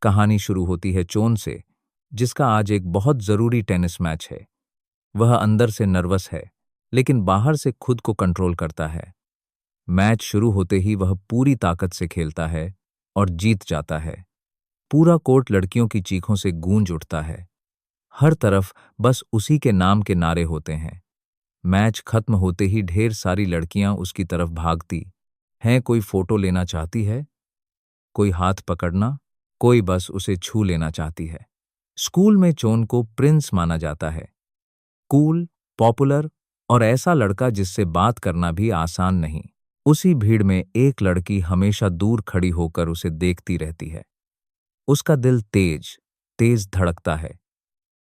कहानी शुरू होती है चोन से, जिसका आज एक बहुत जरूरी टेनिस मैच है। वह अंदर से नर्वस है, लेकिन बाहर से खुद को कंट्रोल करता है। मैच शुरू होते ही वह पूरी ताकत से खेलता है और जीत जाता है। पूरा कोर्ट लड़कियों की चीखों से गूंज उठता है। हर तरफ बस उसी के नाम के नारे होते हैं। मैच खत्म होते ही ढेर सारी लड़कियां उसकी तरफ भागती हैं। कोई फोटो लेना चाहती है, कोई हाथ पकड़ना, कोई बस उसे छू लेना चाहती है। स्कूल में चोन को प्रिंस माना जाता है। कूल, पॉपुलर और ऐसा लड़का जिससे बात करना भी आसान नहीं। उसी भीड़ में एक लड़की हमेशा दूर खड़ी होकर उसे देखती रहती है। उसका दिल तेज तेज धड़कता है,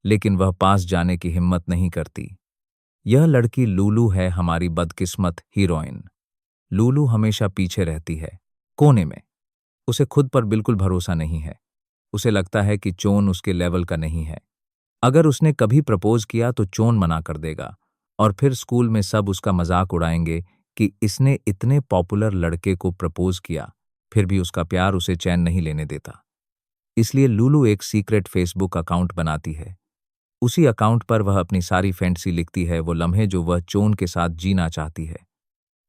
लेकिन वह पास जाने की हिम्मत नहीं करती। यह लड़की लूलू है, हमारी बदकिस्मत हीरोइन। लूलू हमेशा पीछे रहती है, कोने में। उसे खुद पर बिल्कुल भरोसा नहीं है। उसे लगता है कि चोन उसके लेवल का नहीं है। अगर उसने कभी प्रपोज किया तो चोन मना कर देगा, और फिर स्कूल में सब उसका मजाक उड़ाएंगे कि इसने इतने पॉपुलर लड़के को प्रपोज किया, फिर भी उसका प्यार उसे चैन नहीं लेने देता। इसलिए लूलू एक सीक्रेट फेसबुक अकाउंट बनाती है। उसी अकाउंट पर वह अपनी सारी फैंटेसी लिखती है, वो लम्हे जो वह चोन के साथ जीना चाहती है।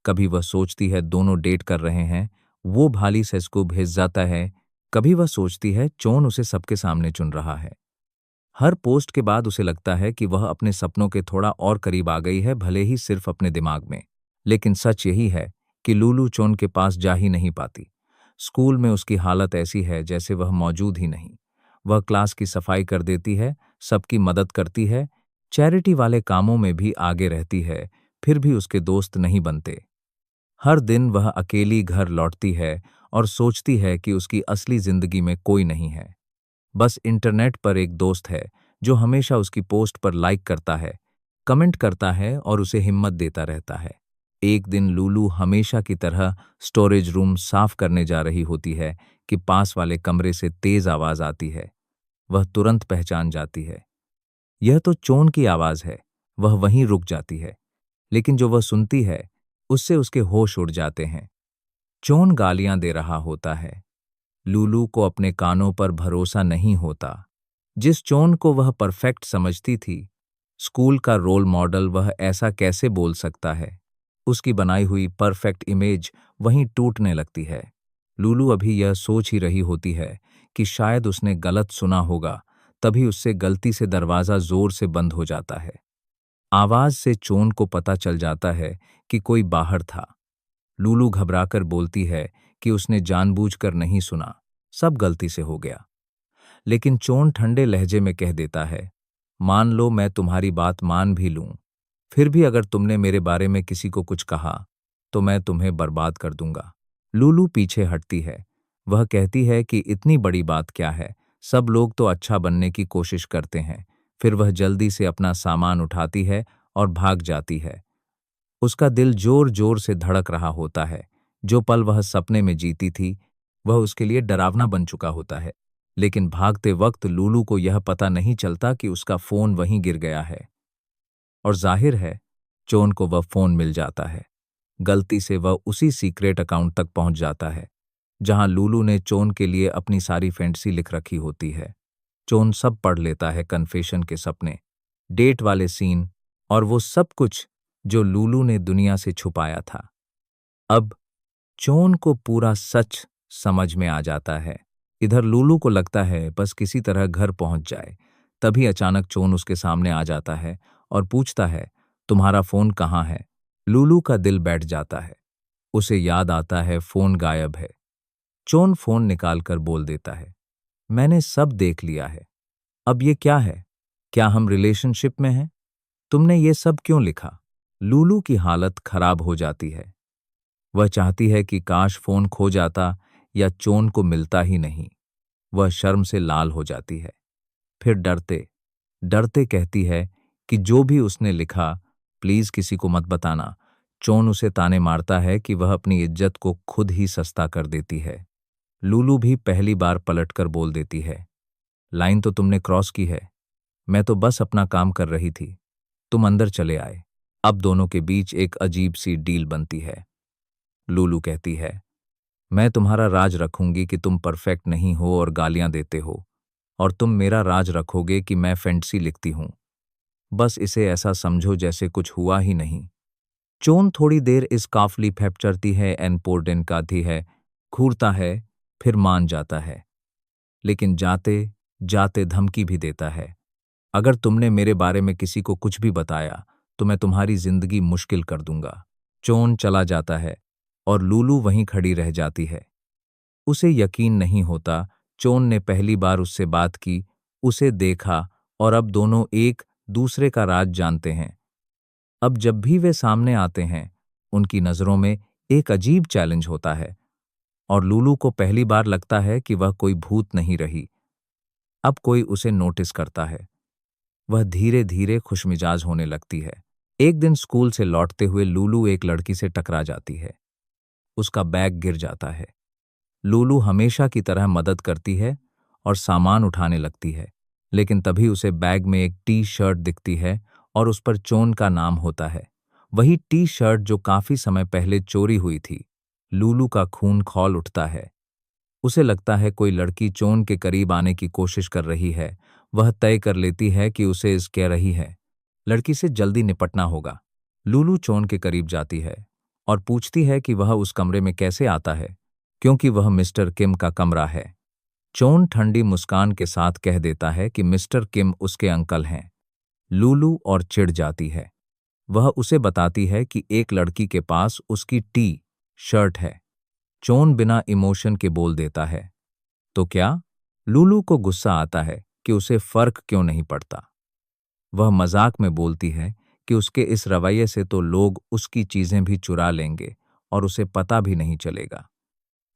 कभी वह सोचती है दोनों डेट कर रहे हैं, वो भाली से इसको भेज जाता है। कभी वह सोचती है चोन उसे सबके सामने चुन रहा है। हर पोस्ट के बाद उसे लगता है कि वह अपने सपनों के थोड़ा और करीब आ गई है, भले ही सिर्फ अपने दिमाग में। लेकिन सच यही है कि लूलू चोन के पास जा ही नहीं पाती। स्कूल में उसकी हालत ऐसी है जैसे वह मौजूद ही नहीं। वह क्लास की सफाई कर देती है, सबकी मदद करती है, चैरिटी वाले कामों में भी आगे रहती है, फिर भी उसके दोस्त नहीं बनते। हर दिन वह अकेली घर लौटती है और सोचती है कि उसकी असली जिंदगी में कोई नहीं है। बस इंटरनेट पर एक दोस्त है जो हमेशा उसकी पोस्ट पर लाइक करता है, कमेंट करता है और उसे हिम्मत देता रहता है। एक दिन लूलू हमेशा की तरह स्टोरेज रूम साफ करने जा रही होती है कि पास वाले कमरे से तेज आवाज आती है। वह तुरंत पहचान जाती है, यह तो चोन की आवाज है। वह वहीं रुक जाती है, लेकिन जो वह सुनती है उससे उसके होश उड़ जाते हैं। चोन गालियां दे रहा होता है। लूलू को अपने कानों पर भरोसा नहीं होता। जिस चोन को वह परफेक्ट समझती थी, स्कूल का रोल मॉडल, वह ऐसा कैसे बोल सकता है। उसकी बनाई हुई परफेक्ट इमेज वहीं टूटने लगती है। लूलू अभी यह सोच ही रही होती है कि शायद उसने गलत सुना होगा, तभी उससे गलती से दरवाजा जोर से बंद हो जाता है। आवाज से चोन को पता चल जाता है कि कोई बाहर था। लूलू घबराकर बोलती है कि उसने जानबूझकर नहीं सुना, सब गलती से हो गया। लेकिन चोन ठंडे लहजे में कह देता है, मान लो मैं तुम्हारी बात मान भी लूं, फिर भी अगर तुमने मेरे बारे में किसी को कुछ कहा तो मैं तुम्हें बर्बाद कर दूंगा। लूलू पीछे हटती है। वह कहती है कि इतनी बड़ी बात क्या है, सब लोग तो अच्छा बनने की कोशिश करते हैं। फिर वह जल्दी से अपना सामान उठाती है और भाग जाती है। उसका दिल जोर जोर से धड़क रहा होता है। जो पल वह सपने में जीती थी, वह उसके लिए डरावना बन चुका होता है। लेकिन भागते वक्त लूलू को यह पता नहीं चलता कि उसका फोन वहीं गिर गया है। और जाहिर है, चोन को वह फोन मिल जाता है। गलती से वह उसी सीक्रेट अकाउंट तक पहुंच जाता है जहां लूलू ने चोन के लिए अपनी सारी फैंटेसी लिख रखी होती है। चोन सब पढ़ लेता है, कन्फेशन के सपने, डेट वाले सीन और वो सब कुछ जो लूलू ने दुनिया से छुपाया था। अब चोन को पूरा सच समझ में आ जाता है। इधर लूलू को लगता है बस किसी तरह घर पहुंच जाए। तभी अचानक चोन उसके सामने आ जाता है और पूछता है, तुम्हारा फोन कहाँ है। लूलू का दिल बैठ जाता है। उसे याद आता है फोन गायब है। चोन फोन निकालकर बोल देता है, मैंने सब देख लिया है। अब ये क्या है? क्या हम रिलेशनशिप में हैं? तुमने ये सब क्यों लिखा? लूलू की हालत खराब हो जाती है। वह चाहती है कि काश फोन खो जाता या चोन को मिलता ही नहीं। वह शर्म से लाल हो जाती है। फिर डरते डरते कहती है कि जो भी उसने लिखा, प्लीज किसी को मत बताना। चोन उसे ताने मारता है कि वह अपनी इज्जत को खुद ही सस्ता कर देती है। लूलू भी पहली बार पलटकर बोल देती है, लाइन तो तुमने क्रॉस की है। मैं तो बस अपना काम कर रही थी, तुम अंदर चले आए। अब दोनों के बीच एक अजीब सी डील बनती है। लूलू कहती है, मैं तुम्हारा राज रखूंगी कि तुम परफेक्ट नहीं हो और गालियां देते हो, और तुम मेरा राज रखोगे कि मैं फैंटेसी लिखती हूं। बस इसे ऐसा समझो जैसे कुछ हुआ ही नहीं। चोन थोड़ी देर इस काफली फैपचरती है एन पोर्डेन काती है, घूरता है, फिर मान जाता है। लेकिन जाते जाते धमकी भी देता है, अगर तुमने मेरे बारे में किसी को कुछ भी बताया तो मैं तुम्हारी जिंदगी मुश्किल कर दूंगा। चोन चला जाता है और लूलू वहीं खड़ी रह जाती है। उसे यकीन नहीं होता, चोन ने पहली बार उससे बात की, उसे देखा, और अब दोनों एक दूसरे का राज जानते हैं। अब जब भी वे सामने आते हैं, उनकी नज़रों में एक अजीब चैलेंज होता है, और लूलू को पहली बार लगता है कि वह कोई भूत नहीं रही, अब कोई उसे नोटिस करता है। वह धीरे धीरे खुशमिजाज होने लगती है। एक दिन स्कूल से लौटते हुए लूलू एक लड़की से टकरा जाती है। उसका बैग गिर जाता है। लूलू हमेशा की तरह मदद करती है और सामान उठाने लगती है, लेकिन तभी उसे बैग में एक टी शर्ट दिखती है और उस पर चोन का नाम होता है। वही टी शर्ट जो काफी समय पहले चोरी हुई थी। लूलू का खून खौल उठता है। उसे लगता है कोई लड़की चोन के करीब आने की कोशिश कर रही है। वह तय कर लेती है कि उसे इस कह रही है, लड़की से जल्दी निपटना होगा। लूलू चोन के करीब जाती है और पूछती है कि वह उस कमरे में कैसे आता है, क्योंकि वह मिस्टर किम का कमरा है। चोन ठंडी मुस्कान के साथ कह देता है कि मिस्टर किम उसके अंकल हैं। लूलू और चिढ़ जाती है। वह उसे बताती है कि एक लड़की के पास उसकी टी शर्ट है। चोन बिना इमोशन के बोल देता है, तो क्या? लूलू को गुस्सा आता है कि उसे फर्क क्यों नहीं पड़ता। वह मजाक में बोलती है कि उसके इस रवैये से तो लोग उसकी चीजें भी चुरा लेंगे और उसे पता भी नहीं चलेगा।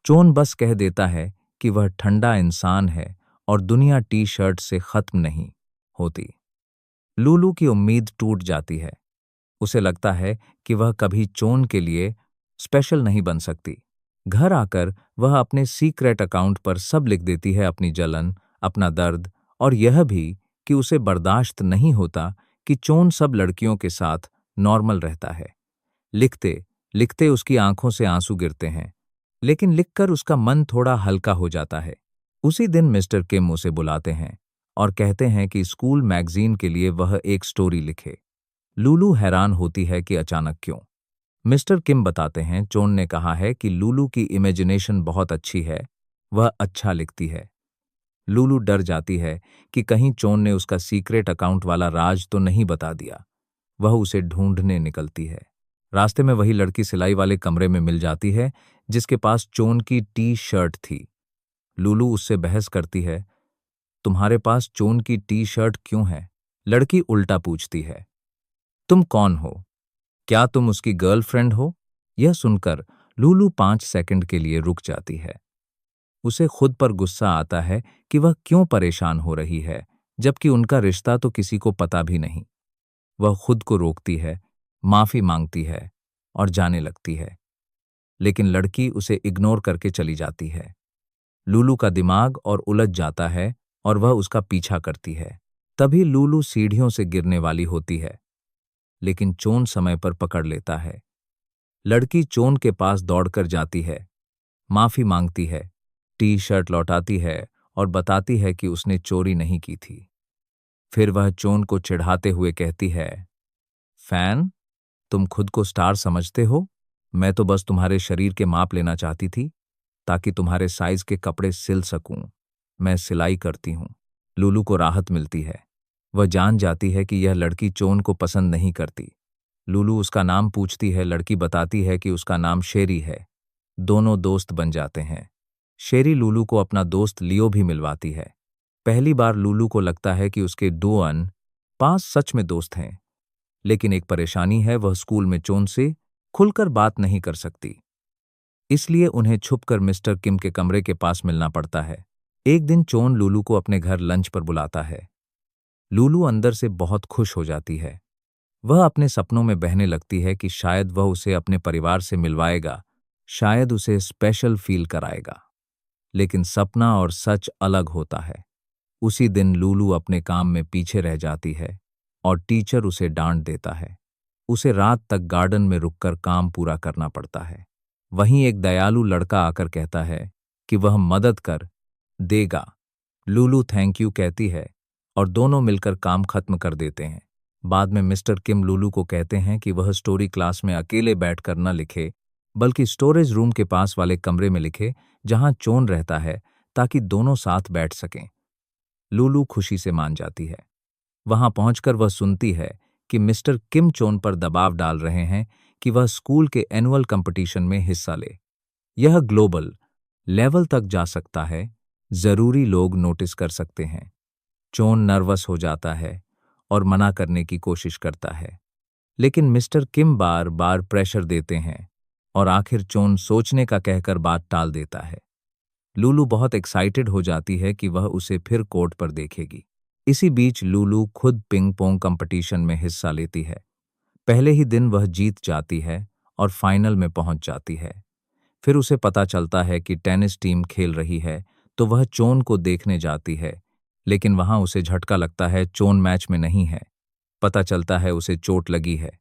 चोन बस कह देता है कि वह ठंडा इंसान है और दुनिया टी शर्ट से खत्म नहीं होती। लूलू की उम्मीद टूट जाती है। उसे लगता है कि वह कभी चोन के लिए स्पेशल नहीं बन सकती। घर आकर वह अपने सीक्रेट अकाउंट पर सब लिख देती है, अपनी जलन, अपना दर्द, और यह भी कि उसे बर्दाश्त नहीं होता कि चोन सब लड़कियों के साथ नॉर्मल रहता है। लिखते लिखते उसकी आंखों से आंसू गिरते हैं, लेकिन लिखकर उसका मन थोड़ा हल्का हो जाता है। उसी दिन मिस्टर किम उसे बुलाते हैं और कहते हैं कि स्कूल मैगजीन के लिए वह एक स्टोरी लिखे। लूलू हैरान होती है कि अचानक क्यों। मिस्टर किम बताते हैं, चोन ने कहा है कि लूलू की इमेजिनेशन बहुत अच्छी है, वह अच्छा लिखती है। लूलू डर जाती है कि कहीं चोन ने उसका सीक्रेट अकाउंट वाला राज तो नहीं बता दिया। वह उसे ढूंढने निकलती है। रास्ते में वही लड़की सिलाई वाले कमरे में मिल जाती है जिसके पास चोन की टी शर्ट थी। लूलू उससे बहस करती है, तुम्हारे पास चोन की टी शर्ट क्यों है? लड़की उल्टा पूछती है, तुम कौन हो? क्या तुम उसकी गर्लफ्रेंड हो? यह सुनकर लूलू 5 सेकंड के लिए रुक जाती है। उसे खुद पर गुस्सा आता है कि वह क्यों परेशान हो रही है, जबकि उनका रिश्ता तो किसी को पता भी नहीं। वह खुद को रोकती है, माफी मांगती है और जाने लगती है, लेकिन लड़की उसे इग्नोर करके चली जाती है। लूलू का दिमाग और उलझ जाता है और वह उसका पीछा करती है। तभी लूलू सीढ़ियों से गिरने वाली होती है, लेकिन चोन समय पर पकड़ लेता है। लड़की चोन के पास दौड़कर जाती है, माफी मांगती है, टी शर्ट लौटाती है और बताती है कि उसने चोरी नहीं की थी। फिर वह चोन को चिढ़ाते हुए कहती है, फैन, तुम खुद को स्टार समझते हो? मैं तो बस तुम्हारे शरीर के माप लेना चाहती थी ताकि तुम्हारे साइज के कपड़े सिल सकूं। मैं सिलाई करती हूं। लूलू को राहत मिलती है। वह जान जाती है कि यह लड़की चोन को पसंद नहीं करती। लूलू उसका नाम पूछती है। लड़की बताती है कि उसका नाम शेरी है। दोनों दोस्त बन जाते हैं। शेरी लूलू को अपना दोस्त लियो भी मिलवाती है। पहली बार लूलू को लगता है कि उसके दो पास सच में दोस्त हैं, लेकिन एक परेशानी है, वह स्कूल में चोन से खुलकर बात नहीं कर सकती। इसलिए उन्हें छुपकर मिस्टर किम के कमरे के पास मिलना पड़ता है। एक दिन चोन लूलू को अपने घर लंच पर बुलाता है। लूलू अंदर से बहुत खुश हो जाती है। वह अपने सपनों में बहने लगती है कि शायद वह उसे अपने परिवार से मिलवाएगा, शायद उसे स्पेशल फील कराएगा। लेकिन सपना और सच अलग होता है। उसी दिन लूलू अपने काम में पीछे रह जाती है और टीचर उसे डांट देता है। उसे रात तक गार्डन में रुककर काम पूरा करना पड़ता है। वहीं एक दयालु लड़का आकर कहता है कि वह मदद कर देगा। लूलू थैंक यू कहती है और दोनों मिलकर काम खत्म कर देते हैं। बाद में मिस्टर किम लूलू को कहते हैं कि वह स्टोरी क्लास में अकेले बैठकर न लिखे, बल्कि स्टोरेज रूम के पास वाले कमरे में लिखे जहां चोन रहता है, ताकि दोनों साथ बैठ सकें। लूलू खुशी से मान जाती है। वहां पहुंचकर वह सुनती है कि मिस्टर किम चोन पर दबाव डाल रहे हैं कि वह स्कूल के एनुअल कंपटीशन में हिस्सा ले। यह ग्लोबल लेवल तक जा सकता है, जरूरी लोग नोटिस कर सकते हैं। चोन नर्वस हो जाता है और मना करने की कोशिश करता है, लेकिन मिस्टर किम बार बार प्रेशर देते हैं और आखिर चोन सोचने का कहकर बात टाल देता है। लूलू बहुत एक्साइटेड हो जाती है कि वह उसे फिर कोर्ट पर देखेगी। इसी बीच लूलू खुद पिंग पोंग कंपटीशन में हिस्सा लेती है। पहले ही दिन वह जीत जाती है और फाइनल में पहुंच जाती है। फिर उसे पता चलता है कि टेनिस टीम खेल रही है, तो वह चोन को देखने जाती है, लेकिन वहां उसे झटका लगता है चोन मैच में नहीं है। पता चलता है उसे चोट लगी है।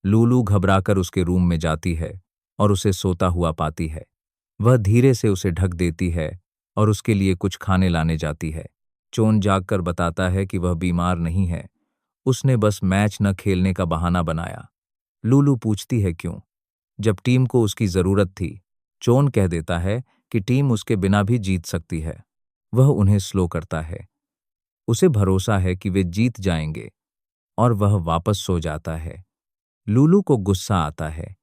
लूलू घबराकर उसके रूम में जाती है और उसे सोता हुआ पाती है। वह धीरे से उसे ढक देती है और उसके लिए कुछ खाने लाने जाती है। चोन जागकर बताता है कि वह बीमार नहीं है, उसने बस मैच न खेलने का बहाना बनाया। लूलू पूछती है क्यों, जब टीम को उसकी जरूरत थी। चोन कह देता है कि टीम उसके बिना भी जीत सकती है। वह उन्हें स्लो करता है। उसे भरोसा है कि वे जीत जाएंगे और वह वापस सो जाता है। लूलू को गुस्सा आता है।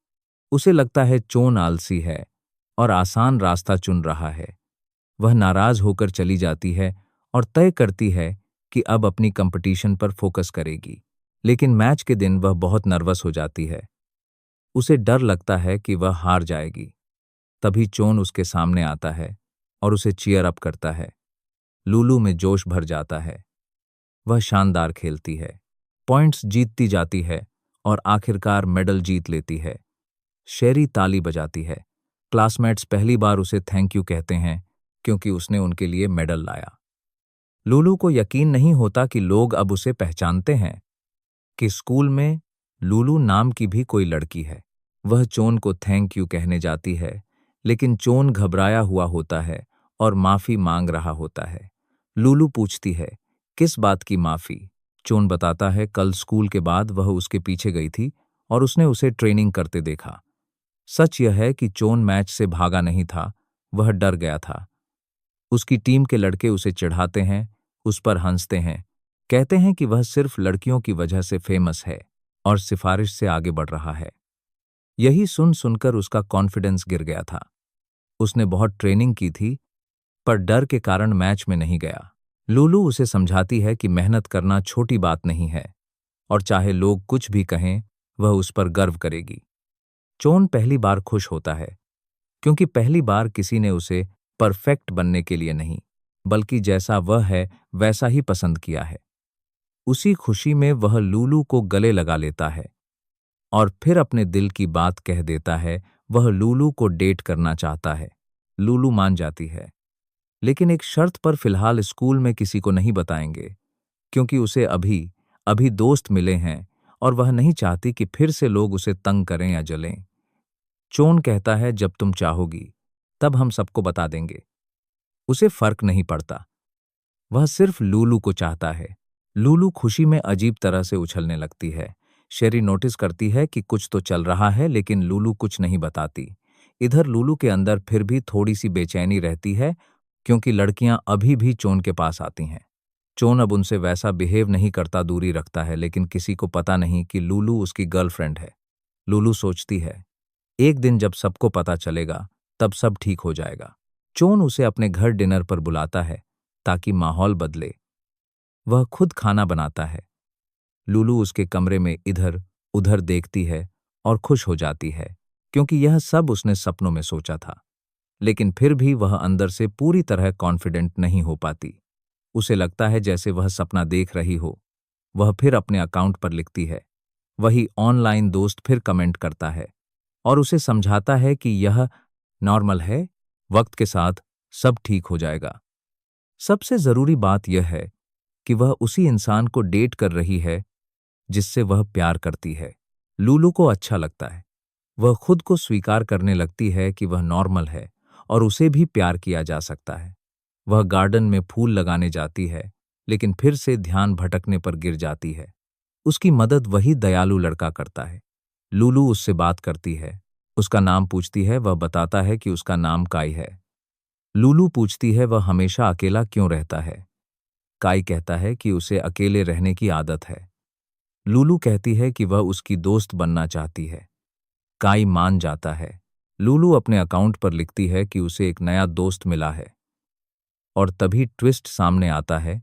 उसे लगता है चोन आलसी है और आसान रास्ता चुन रहा है। वह नाराज होकर चली जाती है और तय करती है कि अब अपनी कंपटीशन पर फोकस करेगी। लेकिन मैच के दिन वह बहुत नर्वस हो जाती है। उसे डर लगता है कि वह हार जाएगी। तभी चोन उसके सामने आता है और उसे चीयर अप करता है। लूलू में जोश भर जाता है। वह शानदार खेलती है, पॉइंट्स जीतती जाती है और आखिरकार मेडल जीत लेती है। शेरी ताली बजाती है। क्लासमेट्स पहली बार उसे थैंक यू कहते हैं क्योंकि उसने उनके लिए मेडल लाया। लूलू को यकीन नहीं होता कि लोग अब उसे पहचानते हैं, कि स्कूल में लूलू नाम की भी कोई लड़की है। वह चोन को थैंक यू कहने जाती है, लेकिन चोन घबराया हुआ होता है और माफी मांग रहा होता है। लूलू पूछती है, किस बात की माफी? चोन बताता है कल स्कूल के बाद वह उसके पीछे गई थी और उसने उसे ट्रेनिंग करते देखा। सच यह है कि चोन मैच से भागा नहीं था, वह डर गया था। उसकी टीम के लड़के उसे चिढ़ाते हैं, उस पर हंसते हैं, कहते हैं कि वह सिर्फ लड़कियों की वजह से फेमस है और सिफारिश से आगे बढ़ रहा है। यही सुन सुनकर उसका कॉन्फिडेंस गिर गया था। उसने बहुत ट्रेनिंग की थी, पर डर के कारण मैच में नहीं गया। लूलू उसे समझाती है कि मेहनत करना छोटी बात नहीं है और चाहे लोग कुछ भी कहें, वह उस पर गर्व करेगी। चोन पहली बार खुश होता है, क्योंकि पहली बार किसी ने उसे परफेक्ट बनने के लिए नहीं, बल्कि जैसा वह है वैसा ही पसंद किया है। उसी खुशी में वह लूलू को गले लगा लेता है और फिर अपने दिल की बात कह देता है। वह लूलू को डेट करना चाहता है। लूलू मान जाती है, लेकिन एक शर्त पर। फिलहाल स्कूल में किसी को नहीं बताएंगे, क्योंकि उसे अभी अभी दोस्त मिले हैं और वह नहीं चाहती कि फिर से लोग उसे तंग करें या जलें। चोन कहता है जब तुम चाहोगी तब हम सबको बता देंगे। उसे फर्क नहीं पड़ता, वह सिर्फ लूलू को चाहता है। लूलू खुशी में अजीब तरह से उछलने लगती है। शेरी नोटिस करती है कि कुछ तो चल रहा है, लेकिन लूलू कुछ नहीं बताती। इधर लूलू के अंदर फिर भी थोड़ी सी बेचैनी रहती है, क्योंकि लड़कियां अभी भी चोन के पास आती हैं। चोन अब उनसे वैसा बिहेव नहीं करता, दूरी रखता है, लेकिन किसी को पता नहीं कि लूलू उसकी गर्लफ्रेंड है। लूलू सोचती है, एक दिन जब सबको पता चलेगा तब सब ठीक हो जाएगा। चोन उसे अपने घर डिनर पर बुलाता है ताकि माहौल बदले। वह खुद खाना बनाता है। लूलू उसके कमरे में इधर उधर देखती है और खुश हो जाती है, क्योंकि यह सब उसने सपनों में सोचा था। लेकिन फिर भी वह अंदर से पूरी तरह कॉन्फिडेंट नहीं हो पाती। उसे लगता है जैसे वह सपना देख रही हो। वह फिर अपने अकाउंट पर लिखती है। वही ऑनलाइन दोस्त फिर कमेंट करता है और उसे समझाता है कि यह नॉर्मल है, वक्त के साथ सब ठीक हो जाएगा। सबसे जरूरी बात यह है कि वह उसी इंसान को डेट कर रही है जिससे वह प्यार करती है। लूलू को अच्छा लगता है, वह खुद को स्वीकार करने लगती है कि वह नॉर्मल है और उसे भी प्यार किया जा सकता है। वह गार्डन में फूल लगाने जाती है, लेकिन फिर से ध्यान भटकने पर गिर जाती है। उसकी मदद वही दयालु लड़का करता है। लूलू उससे बात करती है, उसका नाम पूछती है, वह बताता है कि उसका नाम काई है। लूलू पूछती है वह हमेशा अकेला क्यों रहता है। काई कहता है कि उसे अकेले रहने की आदत है। लूलू कहती है कि वह उसकी दोस्त बनना चाहती है। काई मान जाता है। लूलू अपने अकाउंट पर लिखती है कि उसे एक नया दोस्त मिला है। और तभी ट्विस्ट सामने आता है।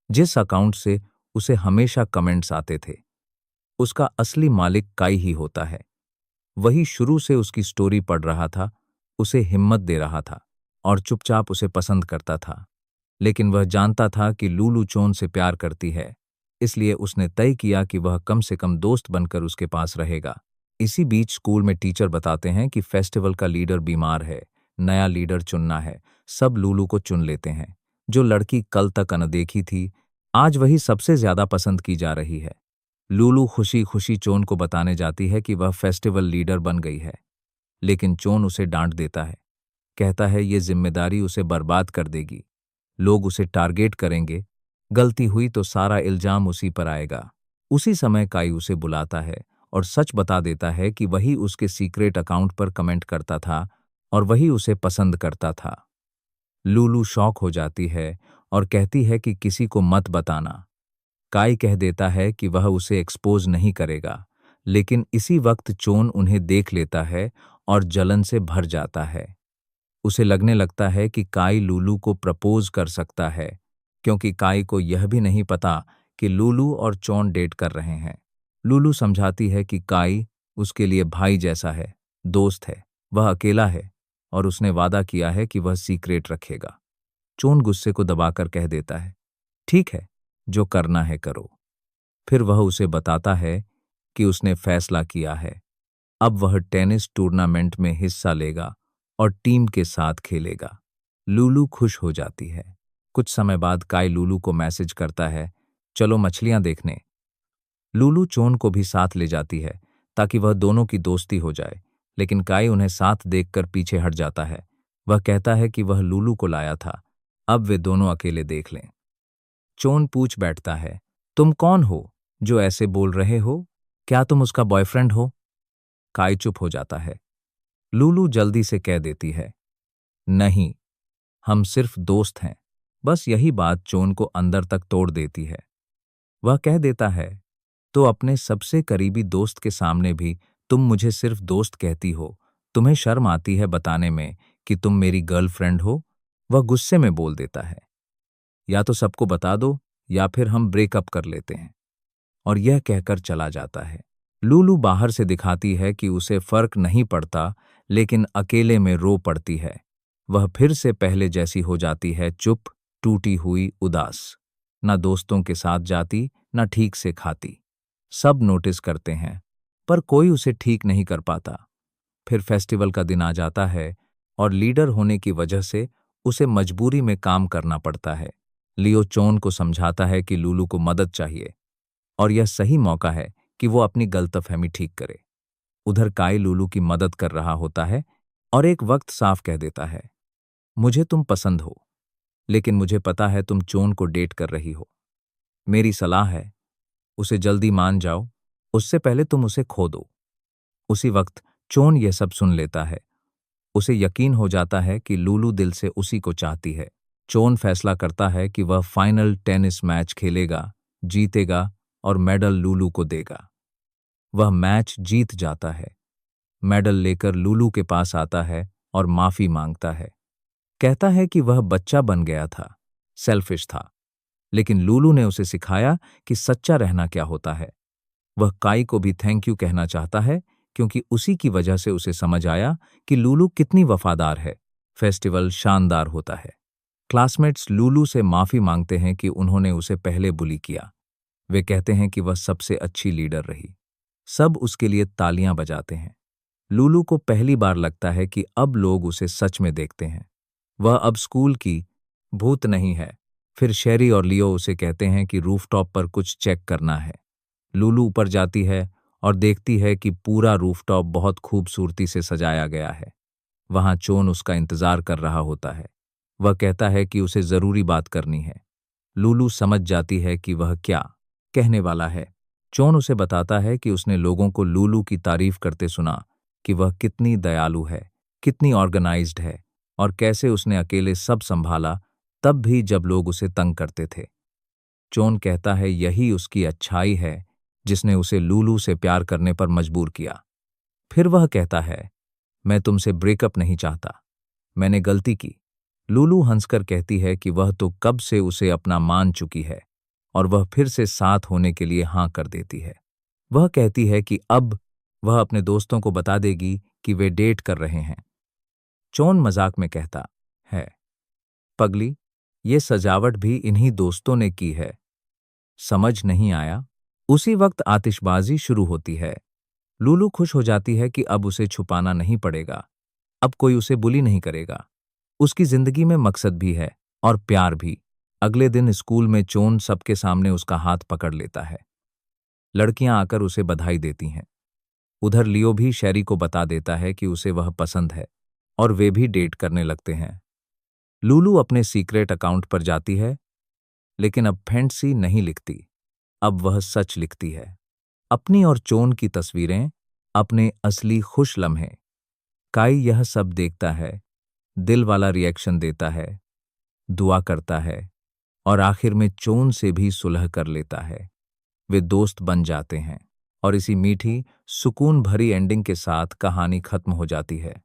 जिस अकाउंट से उसे हमेशा कमेंट्स आते थे, उसका असली मालिक काई ही होता है। वही शुरू से उसकी स्टोरी पढ़ रहा था, उसे हिम्मत दे रहा था और चुपचाप उसे पसंद करता था। लेकिन वह जानता था कि लूलू चोन से प्यार करती है, इसलिए उसने तय किया कि वह कम से कम दोस्त बनकर उसके पास रहेगा। इसी बीच स्कूल में टीचर बताते हैं कि फेस्टिवल का लीडर बीमार है, नया लीडर चुनना है। सब लूलू को चुन लेते हैं। जो लड़की कल तक अनदेखी थी, आज वही सबसे ज्यादा पसंद की जा रही है। लूलू खुशी खुशी चोन को बताने जाती है कि वह फेस्टिवल लीडर बन गई है, लेकिन चोन उसे डांट देता है। कहता है ये जिम्मेदारी उसे बर्बाद कर देगी, लोग उसे टारगेट करेंगे, गलती हुई तो सारा इल्जाम उसी पर आएगा। उसी समय काई उसे बुलाता है और सच बता देता है कि वही उसके सीक्रेट अकाउंट पर कमेंट करता था और वही उसे पसंद करता था। लूलू शॉक हो जाती है और कहती है कि किसी को मत बताना। काई कह देता है कि वह उसे एक्सपोज नहीं करेगा, लेकिन इसी वक्त चोन उन्हें देख लेता है और जलन से भर जाता है। उसे लगने लगता है कि काई लूलू को प्रपोज कर सकता है, क्योंकि काई को यह भी नहीं पता कि लूलू और चोन डेट कर रहे हैं। लूलू समझाती है कि काई उसके लिए भाई जैसा है, दोस्त है, वह अकेला है और उसने वादा किया है कि वह सीक्रेट रखेगा। चोन गुस्से को दबाकर कह देता है, ठीक है, जो करना है करो। फिर वह उसे बताता है कि उसने फैसला किया है, अब वह टेनिस टूर्नामेंट में हिस्सा लेगा और टीम के साथ खेलेगा। लूलू खुश हो जाती है। कुछ समय बाद काई लूलू को मैसेज करता है, चलो मछलियां देखने। लूलू चोन को भी साथ ले जाती है ताकि वह दोनों की दोस्ती हो जाए, लेकिन काई उन्हें साथ देखकर पीछे हट जाता है। वह कहता है कि वह लूलू को लाया था, अब वे दोनों अकेले देख लें। चोन पूछ बैठता है, तुम कौन हो जो ऐसे बोल रहे हो? क्या तुम उसका बॉयफ्रेंड हो? काई चुप हो जाता है। लूलू जल्दी से कह देती है, नहीं, हम सिर्फ दोस्त हैं। बस यही बात चोन को अंदर तक तोड़ देती है। वह कह देता है, तो अपने सबसे करीबी दोस्त के सामने भी तुम मुझे सिर्फ दोस्त कहती हो, तुम्हें शर्म आती है बताने में कि तुम मेरी गर्लफ्रेंड हो? वह गुस्से में बोल देता है, या तो सबको बता दो या फिर हम ब्रेकअप कर लेते हैं। और यह कहकर चला जाता है। लूलू बाहर से दिखाती है कि उसे फर्क नहीं पड़ता, लेकिन अकेले में रो पड़ती है। वह फिर से पहले जैसी हो जाती है, चुप, टूटी हुई, उदास। न दोस्तों के साथ जाती, न ठीक से खाती। सब नोटिस करते हैं, पर कोई उसे ठीक नहीं कर पाता। फिर फेस्टिवल का दिन आ जाता है और लीडर होने की वजह से उसे मजबूरी में काम करना पड़ता है। लियो चोन को समझाता है कि लूलू को मदद चाहिए और यह सही मौका है कि वो अपनी गलतफहमी ठीक करे। उधर काई लूलू की मदद कर रहा होता है और एक वक्त साफ कह देता है, मुझे तुम पसंद हो, लेकिन मुझे पता है तुम चोन को डेट कर रही हो। मेरी सलाह है, उसे जल्दी मान जाओ, उससे पहले तुम उसे खो दो। उसी वक्त चोन यह सब सुन लेता है। उसे यकीन हो जाता है कि लूलू दिल से उसी को चाहती है। चोन फैसला करता है कि वह फाइनल टेनिस मैच खेलेगा, जीतेगा और मेडल लूलू को देगा। वह मैच जीत जाता है। मेडल लेकर लूलू के पास आता है और माफी मांगता है। कहता है कि वह बच्चा बन गया था, सेल्फिश था, लेकिन लूलू ने उसे सिखाया कि सच्चा रहना क्या होता है। वह काई को भी थैंक यू कहना चाहता है, क्योंकि उसी की वजह से उसे समझ आया कि लूलू कितनी वफादार है। फेस्टिवल शानदार होता है। क्लासमेट्स लूलू से माफी मांगते हैं कि उन्होंने उसे पहले बुली किया। वे कहते हैं कि वह सबसे अच्छी लीडर रही। सब उसके लिए तालियां बजाते हैं। लूलू को पहली बार लगता है कि अब लोग उसे सच में देखते हैं। वह अब स्कूल की भूत नहीं है। फिर शेरी और लियो उसे कहते हैं कि रूफटॉप पर कुछ चेक करना है। लूलू ऊपर जाती है और देखती है कि पूरा रूफटॉप बहुत खूबसूरती से सजाया गया है। वहां चोन उसका इंतजार कर रहा होता है। वह कहता है कि उसे जरूरी बात करनी है। लूलू समझ जाती है कि वह क्या कहने वाला है। चोन उसे बताता है कि उसने लोगों को लूलू की तारीफ करते सुना कि वह कितनी दयालु है, कितनी ऑर्गेनाइज्ड है और कैसे उसने अकेले सब संभाला, तब भी जब लोग उसे तंग करते थे। चोन कहता है यही उसकी अच्छाई है जिसने उसे लूलू से प्यार करने पर मजबूर किया। फिर वह कहता है, मैं तुमसे ब्रेकअप नहीं चाहता, मैंने गलती की। लूलू हंसकर कहती है कि वह तो कब से उसे अपना मान चुकी है और वह फिर से साथ होने के लिए हाँ कर देती है। वह कहती है कि अब वह अपने दोस्तों को बता देगी कि वे डेट कर रहे हैं। चोन मजाक में कहता है, पगली, ये सजावट भी इन्हीं दोस्तों ने की है, समझ नहीं आया। उसी वक्त आतिशबाजी शुरू होती है। लूलू खुश हो जाती है कि अब उसे छुपाना नहीं पड़ेगा, अब कोई उसे बुली नहीं करेगा। उसकी जिंदगी में मकसद भी है और प्यार भी। अगले दिन स्कूल में चोन सबके सामने उसका हाथ पकड़ लेता है। लड़कियां आकर उसे बधाई देती हैं। उधर लियो भी शैरी को बता देता है कि उसे वह पसंद है और वे भी डेट करने लगते हैं। लूलू अपने सीक्रेट अकाउंट पर जाती है, लेकिन अब फैंटेसी नहीं लिखती, अब वह सच लिखती है। अपनी और चोन की तस्वीरें, अपने असली खुश लम्हे। काई यह सब देखता है, दिल वाला रिएक्शन देता है, दुआ करता है और आखिर में चोन से भी सुलह कर लेता है। वे दोस्त बन जाते हैं और इसी मीठी, सुकून भरी एंडिंग के साथ कहानी खत्म हो जाती है।